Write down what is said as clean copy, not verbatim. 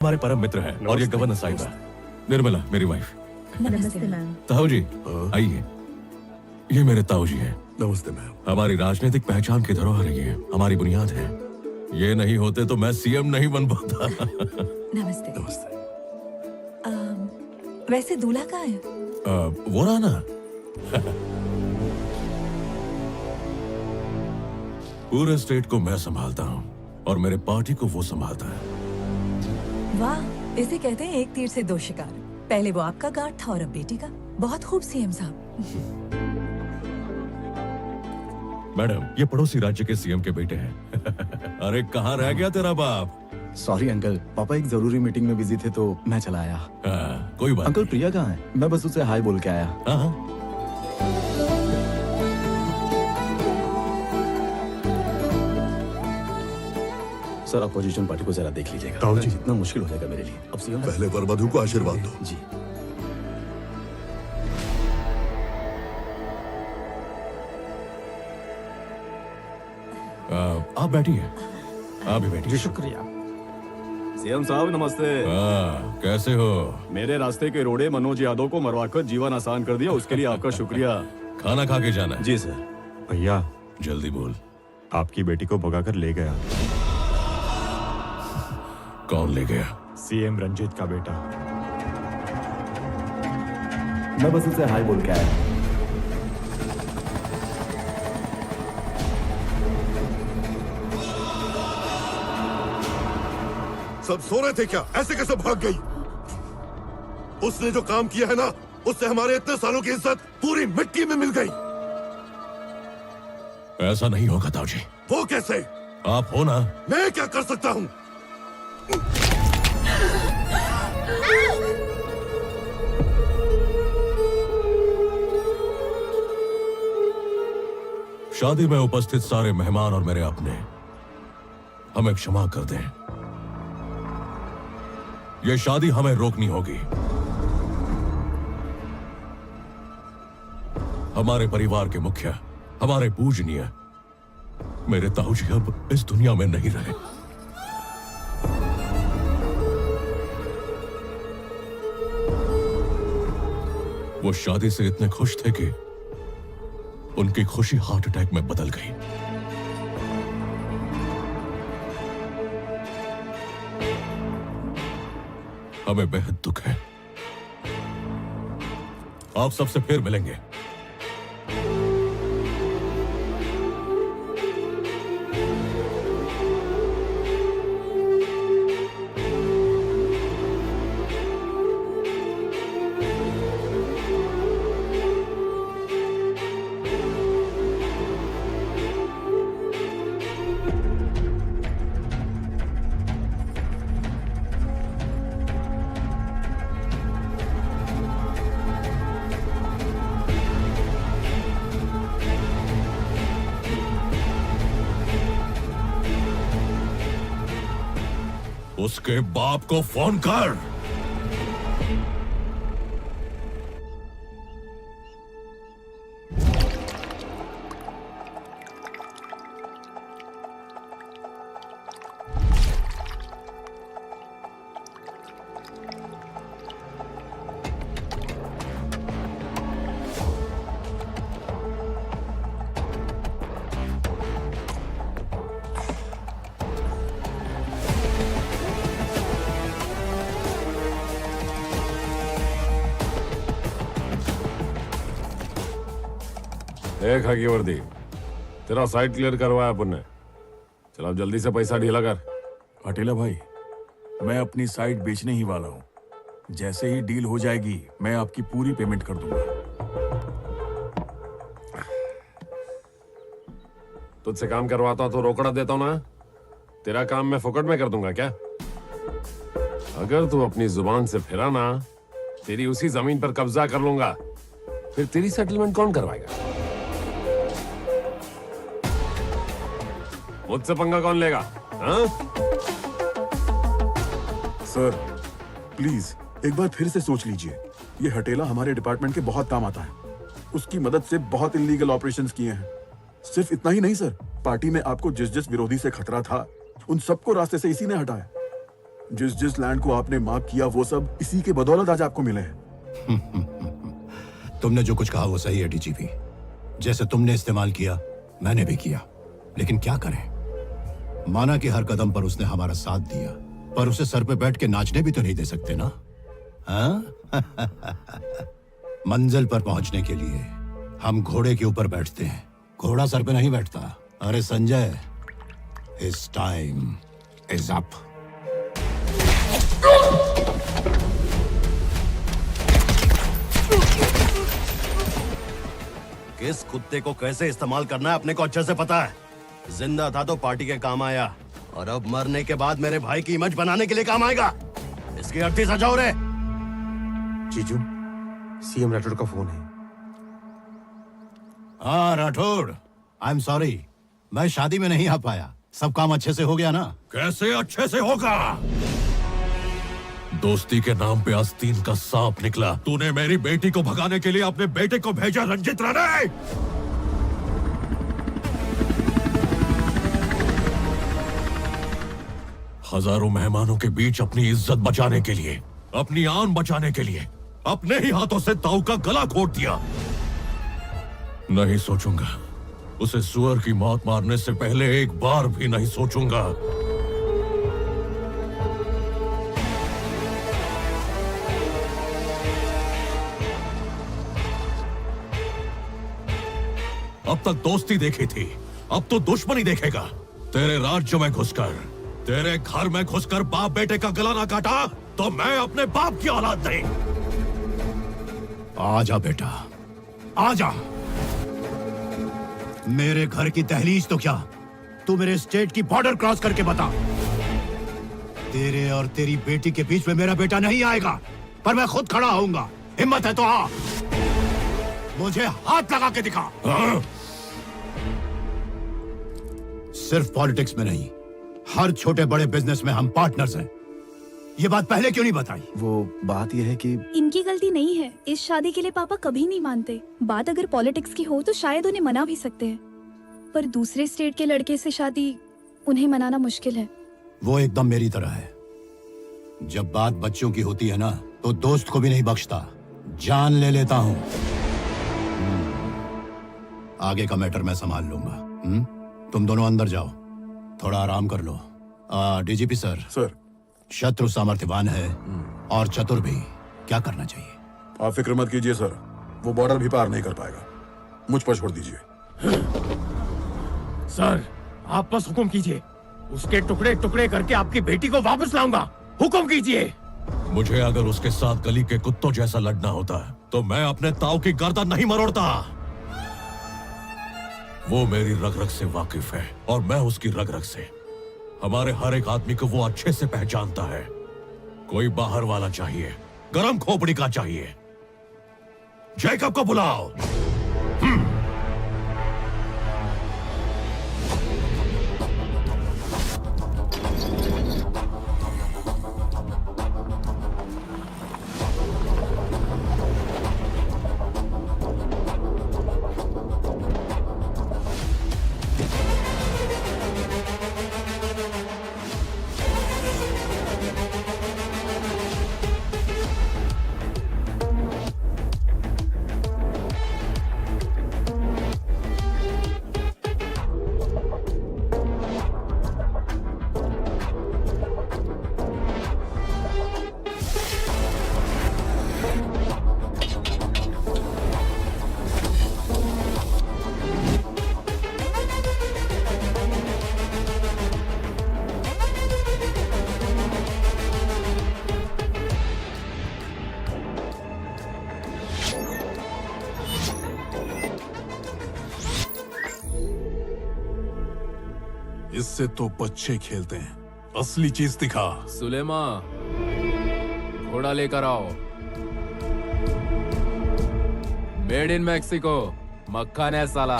हमारे परम मित्र हैं और ये गवर्नर साहिबा निर्मला मेरी वाइफ। नमस्ते मैम। ताऊ जी आइए, ये मेरे ताऊ जी हैं। नमस्ते मैम। हमारी राजनीतिक पहचान की धरोहर ये है, हमारी बुनियाद है। ये नहीं होते तो मैं सीएम नहीं बन पाता। नमस्ते। नमस्ते। वैसे दूल्हा कहाँ है? वो रहा ना। पूरे स्टेट को मैं संभालता हूँ और मेरे पार्टी को वो संभालता है। वाह, इसे कहते हैं एक तीर से दो शिकार। पहले वो आपका गार्ड था और अब बेटी का। बहुत खूब सीएम साहब। मैडम, ये पड़ोसी राज्य के सीएम के बेटे हैं। अरे कहाँ रह गया तेरा बाप? सॉरी अंकल, पापा एक जरूरी मीटिंग में बिजी थे तो मैं चला आया। कोई बात अंकल प्रिया कहाँ है? मैं बस उसे हाय बोल के आया। हाँ। सर अपोजिशन पार्टी को जरा देख लीजिएगा। ताऊ जी। इतना मुश्किल हो जाएगा मेरे लिए। अब सीएम पहले वर वधू को आशीर्वाद दो। जी। आप बैठिए, आप भी बैठिए। शुक्रिया। सीएम साहब नमस्ते। कैसे हो? मेरे रास्ते के रोड़े मनोज यादव को मरवाकर जीवन आसान कर दिया, उसके लिए आपका शुक्रिया। खाना खा के जाना है। जी सर। भैया, जल्दी बोल। आपकी बेटी को भगाकर ले गया कौन ले गया? सीएम रंजीत का बेटा। मैं बस उसे हाय बोल के आया। सब सो रहे थे क्या? ऐसे कैसे भाग गई? उसने जो काम किया है ना, उससे हमारे इतने सालों की इज्जत पूरी मिट्टी में मिल गई। ऐसा नहीं होगा ताऊ जी। वो कैसे? आप हो ना। मैं क्या कर सकता हूँ? शादी में उपस्थित सारे मेहमान और मेरे अपने हमें क्षमा कर दें। ये शादी हमें रोकनी होगी। हमारे परिवार के मुखिया, हमारे पूजनीय मेरे ताऊ जी अब इस दुनिया में नहीं रहे। वो शादी से इतने खुश थे कि उनकी खुशी हार्ट अटैक में बदल गई। हमें बेहद दुख है। आप सबसे फिर मिलेंगे। उसके बाप को फोन कर। एक खाकी वर्दी, तेरा साइट क्लियर करवाया अपन ने। चल अब जल्दी से पैसा ढीला कर। अटेला भाई, मैं अपनी साइट बेचने ही वाला हूँ। जैसे ही डील हो जाएगी मैं आपकी पूरी पेमेंट कर दूंगा। तुझसे काम करवाता तो रोकड़ा देता हूं ना। तेरा काम मैं फुकट में कर दूंगा क्या? अगर तू अपनी जुबान से फिरा ना, तेरी उसी जमीन पर कब्जा कर लूंगा। फिर तेरी सेटलमेंट कौन करवाएगा? मुझसे पंगा कौन लेगा? हाँ? सर प्लीज एक बार फिर से सोच लीजिए। ये हटेला हमारे डिपार्टमेंट के बहुत काम आता है। उसकी मदद से बहुत इलीगल ऑपरेशंस किए हैं। सिर्फ इतना ही नहीं सर, पार्टी में आपको जिस जिस विरोधी से खतरा था उन सबको रास्ते से इसी ने हटाया। जिस जिस लैंड को आपने मार्क किया वो सब इसी के बदौलत आज आपको मिले हैं। तुमने जो कुछ कहा वो सही है डीजीपी। जैसे तुमने इस्तेमाल किया मैंने भी किया, लेकिन क्या करें, माना कि हर कदम पर उसने हमारा साथ दिया, पर उसे सर पे बैठ के नाचने भी तो नहीं दे सकते ना। हाँ? मंजिल पर पहुंचने के लिए हम घोड़े के ऊपर बैठते हैं, घोड़ा सर पे नहीं बैठता। अरे Sanjay, his time is up. किस कुत्ते को कैसे इस्तेमाल करना है अपने को अच्छे से पता है। जिंदा था तो पार्टी के काम आया, और अब मरने के बाद मेरे भाई की इमेज बनाने के लिए काम आएगा। इसकी अर्थी सजाओ रे। जीजू, सीएम राठौड़ का फोन है। हाँ राठौड़, आई एम सॉरी, मैं शादी में नहीं आ पाया। सब काम अच्छे से हो गया ना? कैसे अच्छे से होगा? दोस्ती के नाम पे आस्तीन का सांप निकला। तूने मेरी बेटी को भगाने के लिए अपने बेटे को भेजा रंजित राणे। हजारों मेहमानों के बीच अपनी इज्जत बचाने के लिए, अपनी आन बचाने के लिए अपने ही हाथों से ताऊ का गला घोट दिया। नहीं सोचूंगा, उसे सुअर की मौत मारने से पहले एक बार भी नहीं सोचूंगा। अब तक दोस्ती देखी थी, अब तो दुश्मनी देखेगा। तेरे राज्य में घुसकर, तेरे घर में घुसकर बाप बेटे का गला ना काटा तो मैं अपने बाप की औलाद नहीं। आजा बेटा, आजा। मेरे घर की दहलीज तो क्या, तू मेरे स्टेट की बॉर्डर क्रॉस करके बता। तेरे और तेरी बेटी के बीच में मेरा बेटा नहीं आएगा, पर मैं खुद खड़ा होऊंगा। हिम्मत है तो आ, मुझे हाथ लगा के दिखा। हाँ? सिर्फ पॉलिटिक्स में नहीं, हर छोटे बड़े बिजनेस में हम पार्टनर्स हैं। ये बात पहले क्यों नहीं बताई? वो बात यह है कि इनकी गलती नहीं है। इस शादी के लिए पापा कभी नहीं मानते। बात अगर पॉलिटिक्स की हो तो शायद उन्हें मना भी सकते हैं, पर दूसरे स्टेट के लड़के से शादी उन्हें मनाना मुश्किल है। वो एकदम मेरी तरह है। जब बात बच्चों की होती है ना, तो दोस्त को भी नहीं बख्शता, जान ले लेता हूँ। आगे का मैटर मैं संभाल लूंगा। तुम दोनों अंदर जाओ, थोड़ा आराम कर लो। डीजीपी सर, शत्रु सामर्थ्यवान है और चतुर भी। क्या करना चाहिए? आप फिक्र मत कीजिए सर, वो बॉर्डर भी पार नहीं कर पाएगा। मुझ पर छोड़ दीजिए। सर, आप बस हुक्म कीजिए, उसके टुकड़े टुकड़े करके आपकी बेटी को वापस लाऊंगा। हुक्म कीजिए। मुझे अगर उसके साथ गली के कुत्तों जैसा लड़ना होता तो मैं अपने ताऊ की गर्दन नहीं मरोड़ता। वो मेरी रग रग से वाकिफ है और मैं उसकी रग रग से। हमारे हर एक आदमी को वो अच्छे से पहचानता है। कोई बाहर वाला चाहिए, गरम खोपड़ी का चाहिए। जैकब को बुलाओ। इससे तो बच्चे खेलते हैं, असली चीज दिखा। सुलेमा, घोड़ा लेकर आओ। मेड इन मैक्सिको, मक्खन है साला।